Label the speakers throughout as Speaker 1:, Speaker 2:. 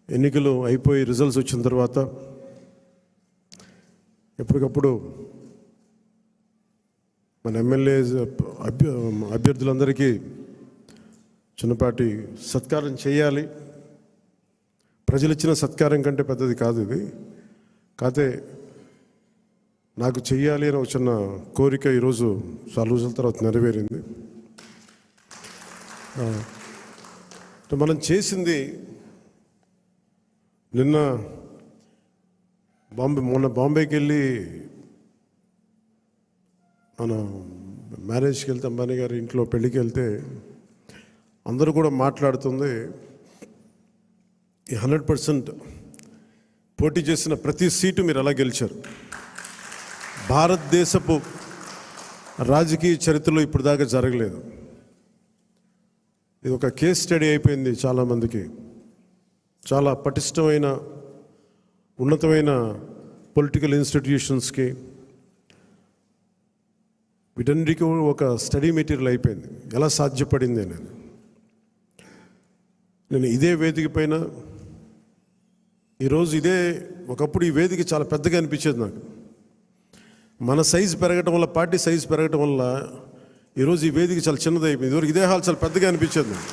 Speaker 1: ఎన్నికలు అయిపోయి రిజల్ట్స్ వచ్చిన తర్వాత ఎప్పటికప్పుడు మన ఎమ్మెల్యే అభ్యర్థులందరికీ చిన్నపాటి సత్కారం చేయాలి. ప్రజలు ఇచ్చిన సత్కారం కంటే పెద్దది కాదు ఇది. కాకపోతే నాకు చెయ్యాలి అని ఒక చిన్న కోరిక ఈరోజు చాలా రోజుల తర్వాత నెరవేరింది. మనం చేసింది మొన్న బాంబేకి వెళ్ళి మన మ్యారేజ్కి వెళ్తే అంబానీ గారి ఇంట్లో పెళ్ళికి వెళ్తే అందరూ కూడా మాట్లాడుతుంది 100% పోటీ చేసిన ప్రతి సీటు మీరు ఎలా గెలిచారు. భారతదేశపు రాజకీయ చరిత్రలో ఇప్పుడు దాకా జరగలేదు. ఇది ఒక కేస్ స్టడీ అయిపోయింది చాలామందికి. చాలా పటిష్టమైన ఉన్నతమైన పొలిటికల్ ఇన్స్టిట్యూషన్స్కి వీటన్నిటికీ ఒక స్టడీ మెటీరియల్ అయిపోయింది ఎలా సాధ్యపడింది అనేది. నేను ఇదే వేదిక పైన ఈరోజు ఒకప్పుడు ఈ వేదిక చాలా పెద్దగా అనిపించేది నాకు. మన సైజు పెరగటం వల్ల, పార్టీ సైజు పెరగటం వల్ల ఈరోజు ఈ వేదిక చాలా చిన్నది అయిపోయింది. ఇదివరకు ఇదే హాల్ చాలా పెద్దగా అనిపించేది నాకు.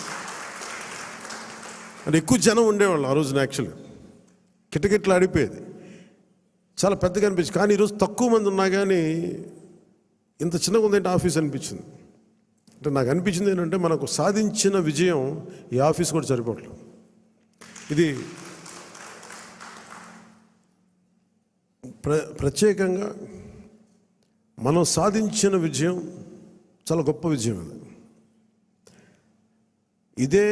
Speaker 1: అంటే ఎక్కువ జనం ఉండేవాళ్ళు ఆ రోజున. యాక్చువల్గా కిటకిట్లు ఆడిపోయేది, చాలా పెద్దగా అనిపించింది. కానీ ఈరోజు తక్కువ మంది ఉన్నా కానీ ఇంత చిన్నగా ఉందంటే ఆఫీస్ అనిపించింది. అంటే నాకు అనిపించింది ఏంటంటే మనకు సాధించిన విజయం ఈ ఆఫీస్ కూడా సరిపోవట్లేదు. ఇది ప్రత్యేకంగా మనం సాధించిన విజయం చాలా గొప్ప విజయం. అది ఇదే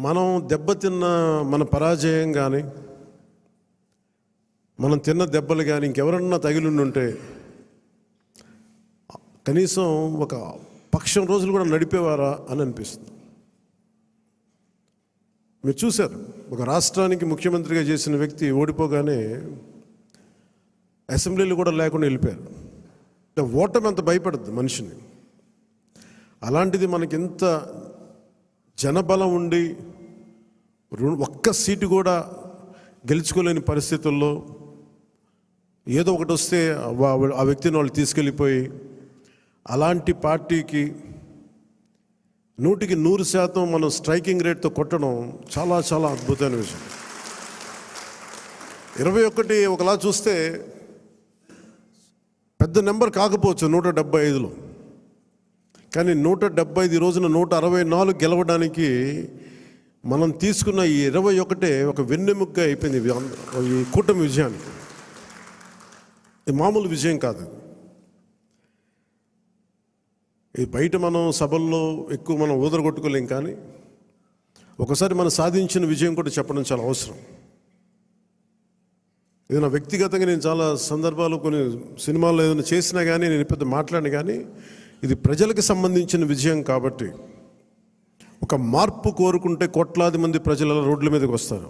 Speaker 1: మనం దెబ్బతిన్న మన పరాజయం కానీ, మనం తిన్న దెబ్బలు కానీ ఇంకెవరన్నా తగిలిండుంటే కనీసం ఒక పక్షం రోజులు కూడా నడిపేవారా అని అనిపిస్తుంది. మీరు చూశారు, ఒక రాష్ట్రానికి ముఖ్యమంత్రిగా చేసిన వ్యక్తి ఓడిపోగానే అసెంబ్లీలు కూడా లేకుండా వెళ్ళిపోయారు. ఓటమి అంత భయపడుద్ది మనిషిని. అలాంటిది మనకి ఎంత జనబలం ఉండి ఒక్క సీటు కూడా గెలుచుకోలేని పరిస్థితుల్లో ఏదో ఒకటి వస్తే ఆ వ్యక్తిని వాళ్ళు తీసుకెళ్ళిపోయి అలాంటి పార్టీకి 100% మనం స్ట్రైకింగ్ రేట్తో కొట్టడం చాలా చాలా అద్భుతమైన విషయం. 21 ఒకలా చూస్తే పెద్ద నెంబర్ కాకపోవచ్చు 175లో, కానీ 175 రోజున 164 గెలవడానికి మనం తీసుకున్న ఈ 21 ఒక వెన్నెముగ్గా అయిపోయింది ఈ కూటమి విజయానికి. ఇది మామూలు విజయం కాదు. ఇది బయట మనం సభల్లో ఎక్కువ మనం ఊదరగొట్టుకోలేం, కానీ ఒకసారి మనం సాధించిన విజయం కూడా చెప్పడం చాలా అవసరం. ఇది నా వ్యక్తిగతంగా నేను చాలా సందర్భాలు కొన్ని సినిమాల్లో ఏదైనా చేసినా కానీ, నేను పెద్ద మాట్లాడిన కానీ, ఇది ప్రజలకు సంబంధించిన విజయం కాబట్టి ఒక మార్పు కోరుకుంటే కోట్లాది మంది ప్రజల రోడ్ల మీదకి వస్తారు.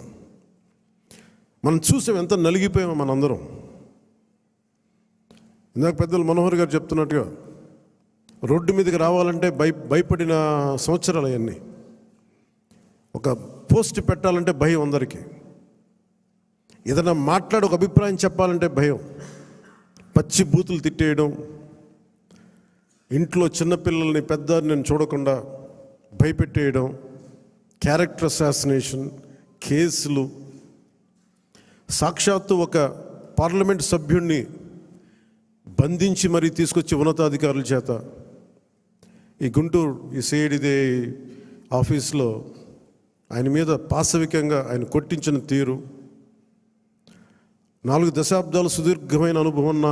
Speaker 1: మనం చూసాం ఎంత నలిగిపోయామో మనందరం. ఇందాక పెద్దలు మనోహర్ గారు చెప్తున్నట్టుగా రోడ్డు మీదకి రావాలంటే భయపడిన సంవత్సరాలు అవన్నీ. ఒక పోస్ట్ పెట్టాలంటే భయం అందరికీ. ఏదైనా మాట్లాడి ఒక అభిప్రాయం చెప్పాలంటే భయం. పచ్చి బూతులు తిట్టేయడం, ఇంట్లో చిన్నపిల్లల్ని పెద్దని చూడకుండా భయపెట్టేయడం, క్యారెక్టర్ అసాసినేషన్ కేసులు, సాక్షాత్తు ఒక పార్లమెంట్ సభ్యుడిని బంధించి మరీ తీసుకొచ్చి ఉన్నతాధికారుల చేత ఈ గుంటూరు ఈ సిఐడిదే ఆఫీస్లో ఆయన మీద పాశవికంగా ఆయన కొట్టించిన తీరు, 4 దశాబ్దాల సుదీర్ఘమైన అనుభవం ఉన్న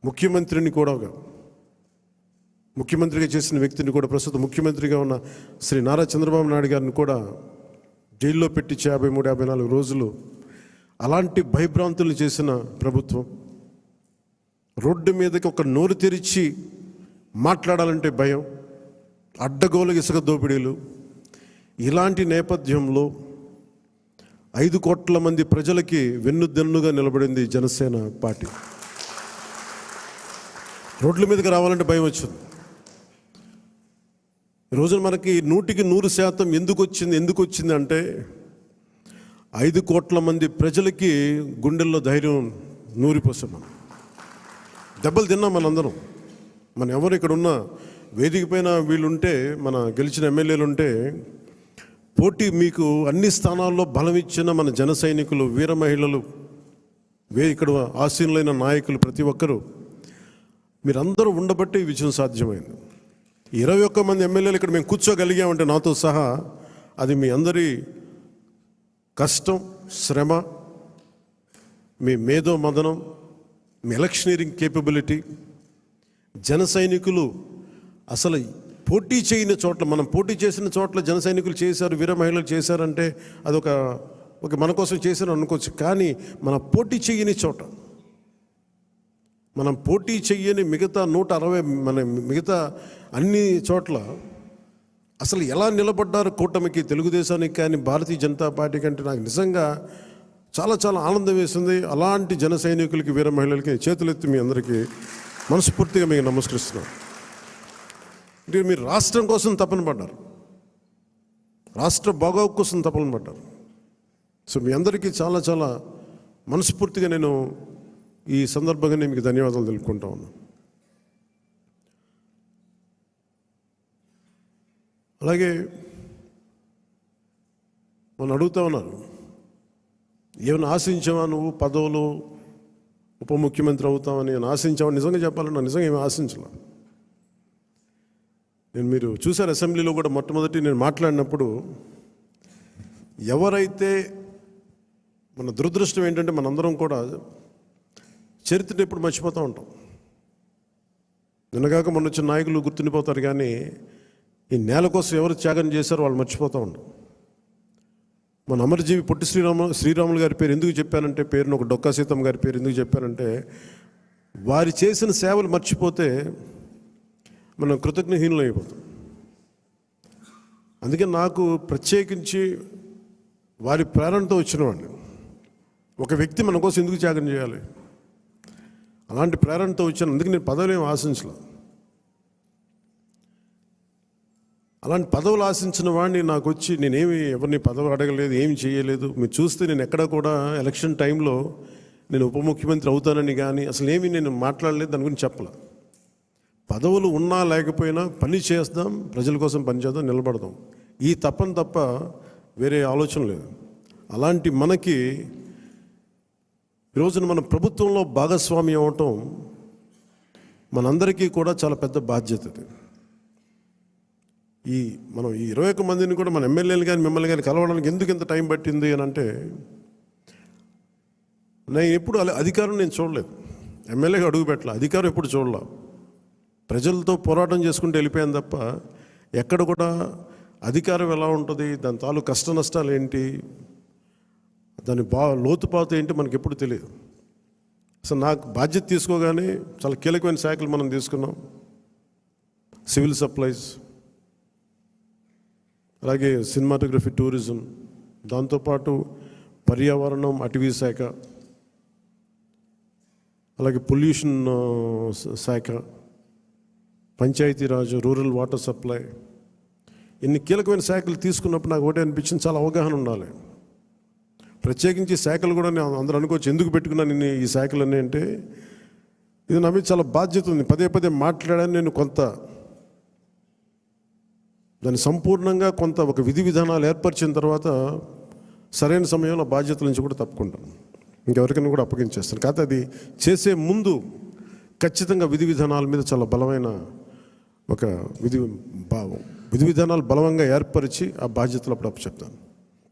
Speaker 1: ముఖ్యమంత్రిని కూడా, ముఖ్యమంత్రిగా చేసిన వ్యక్తిని కూడా, ప్రస్తుతం ముఖ్యమంత్రిగా ఉన్న శ్రీ నారా చంద్రబాబు నాయుడు గారిని కూడా జైల్లో పెట్టి 53-54 రోజులు అలాంటి భయభ్రాంతులు చేసిన ప్రభుత్వం. రోడ్డు మీదకి ఒక నోరు తెరిచి మాట్లాడాలంటే భయం, అడ్డగోలు ఇసుక దోపిడీలు. ఇలాంటి నేపథ్యంలో 5 కోట్ల మంది ప్రజలకి వెన్నుదన్నుగా నిలబడింది జనసేన పార్టీ. రోడ్ల మీదకి రావాలంటే భయం వచ్చింది. ఈరోజు మనకి 100% ఎందుకు వచ్చింది అంటే 5 కోట్ల మంది ప్రజలకి గుండెల్లో ధైర్యం నూరిపోసాం. మనం దెబ్బలు తిన్నాం మనందరం. మన ఎవరు ఇక్కడ ఉన్న వేదిక పైన వీళ్ళుంటే, మన గెలిచిన ఎమ్మెల్యేలు ఉంటే, పోటీ మీకు అన్ని స్థానాల్లో బలం ఇచ్చిన మన జన సైనికులు, వీర మహిళలు, ఇక్కడ ఆసీనులైన నాయకులు ప్రతి ఒక్కరూ మీరందరూ ఉండబట్టి ఈ విజయం సాధ్యమైంది. 21 మంది ఎమ్మెల్యేలు ఇక్కడ మేము కూర్చోగలిగామంటే నాతో సహా అది మీ అందరి కష్టం, శ్రమ, మీ మేధో మదనం, మీ ఎలక్షనీరింగ్ కేపబిలిటీ. జన సైనికులు అసలు పోటీ చేయని చోట్ల, మనం పోటీ చేసిన చోట్ల జన సైనికులు చేశారు, వీర మహిళలు చేశారంటే అదొక మన కోసం చేశారు అనుకోవచ్చు. కానీ మన పోటీ చేయని చోట, మనం పోటీ చెయ్యని మిగతా 160 మన మిగతా అన్ని చోట్ల అసలు ఎలా నిలబడ్డారు కూటమికి, తెలుగుదేశానికి కానీ భారతీయ జనతా పార్టీ కంటే నాకు నిజంగా చాలా చాలా ఆనందం వేసింది. అలాంటి జన సైనికులకి, వీర మహిళలకి చేతులెత్తి మీ అందరికీ మనస్ఫూర్తిగా మీకు నమస్కరిస్తున్నాను. అంటే మీరు రాష్ట్రం కోసం తపన పడ్డారు, రాష్ట్ర బాగోగు కోసం తపన పడ్డారు. సో మీ అందరికీ చాలా చాలా మనస్ఫూర్తిగా నేను ఈ సందర్భంగా నేను మీకు ధన్యవాదాలు తెలుపుకుంటా ఉన్నాను. అలాగే మనం అడుగుతా ఉన్నారు, ఏమైనా ఆశించావా నువ్వు పదవులు, ఉప ముఖ్యమంత్రి అవుతామని ఆశించావా? నిజంగా చెప్పాలన్నా నిజంగా ఏమి ఆశించలే. మీరు చూశారు అసెంబ్లీలో కూడా మొట్టమొదటి నేను మాట్లాడినప్పుడు, ఎవరైతే మన దురదృష్టం ఏంటంటే మనందరం కూడా చరిత్రను ఎప్పుడు మర్చిపోతూ ఉంటాం. నిన్నగాక మొన్న వచ్చిన నాయకులు గుర్తుండిపోతారు, కానీ ఈ నేల కోసం ఎవరు త్యాగం చేశారో వాళ్ళు మర్చిపోతూ ఉంటాం. మన అమరజీవి పొట్టి శ్రీరాములు గారి పేరు ఎందుకు చెప్పానంటే, పేరును ఒక డొక్కా సీతమ్మ గారి పేరు ఎందుకు చెప్పానంటే, వారి చేసిన సేవలు మర్చిపోతే మనం కృతజ్ఞహీనులు అయిపోతాం. అందుకే నాకు ప్రత్యేకించి వారి ప్రేరణతో వచ్చినవాడిని. ఒక వ్యక్తి మన కోసం ఎందుకు త్యాగం చేయాలి, అలాంటి ప్రేరణతో వచ్చాను. అందుకే నేను పదవులు ఏమి ఆశించలేదు. అలాంటి పదవులు ఆశించిన వాడిని నాకు వచ్చి నేనేమి ఎవరిని పదవి అడగలేదు, ఏమి చేయలేదు. మీరు చూస్తే నేను ఎక్కడ కూడా ఎలక్షన్ టైంలో నేను ఉప ముఖ్యమంత్రి అవుతానని కానీ అసలు ఏమీ నేను మాట్లాడలేదు, దాని గురించి చెప్పలే. పదవులు ఉన్నా లేకపోయినా పని చేద్దాం, ప్రజల కోసం పనిచేద్దాం, నిలబడదాం, ఈ తప్పని తప్ప వేరే ఆలోచన లేదు. అలాంటి మనకి ఈరోజున మన ప్రభుత్వంలో భాగస్వామ్యం అవటం మనందరికీ కూడా చాలా పెద్ద బాధ్యత. మనం ఈ 21 మందిని కూడా మన ఎమ్మెల్యేలు కానీ మిమ్మల్ని కానీ కలవడానికి ఎందుకు ఇంత టైం పట్టింది అని అంటే, నేను ఎప్పుడు అధికారం నేను చూడలేదు, ఎమ్మెల్యేగా అడుగు పెట్టలే, అధికారం ఎప్పుడు చూడలే. ప్రజలతో పోరాటం చేసుకుంటూ వెళ్ళిపోయాను తప్ప ఎక్కడ కూడా అధికారం ఎలా ఉంటుంది, దాని తాలూకు కష్ట నష్టాలు ఏంటి, దాని లోతుపాత ఏంటి మనకి ఎప్పుడు తెలియదు. అసలు నాకు బాధ్యత తీసుకోగానే చాలా కీలకమైన శాఖలు మనం తీసుకున్నాం. సివిల్ సప్లైస్, అలాగే సినిమాటోగ్రఫీ, టూరిజం, దాంతోపాటు పర్యావరణం, అటవీ శాఖ, అలాగే పొల్యూషన్ శాఖ, పంచాయతీరాజ్, రూరల్ వాటర్ సప్లై, ఇన్ని కీలకమైన శాఖలు తీసుకున్నప్పుడు నాకు ఒకటే అనిపించింది, చాలా అవగాహన ఉండాలి. ప్రత్యేకించి శాఖలు కూడా నేను అందరూ అనుకోవచ్చు ఎందుకు పెట్టుకున్నాను నేను ఈ శాఖలన్నీ అంటే, ఇది నా మీద చాలా బాధ్యత ఉంది. పదే పదే మాట్లాడాను నేను. కొంత దాన్ని సంపూర్ణంగా కొంత ఒక విధి విధానాలు ఏర్పరిచిన తర్వాత సరైన సమయంలో బాధ్యతల నుంచి కూడా తప్పుకుంటాను, ఇంకెవరికైనా కూడా అప్పగించేస్తాను. కాకపోతే అది చేసే ముందు ఖచ్చితంగా విధి విధానాల మీద చాలా బలమైన ఒక విధి విధానాలు బలంగా ఏర్పరిచి ఆ బాధ్యతలు అప్పుడు అప్పచెప్తాను.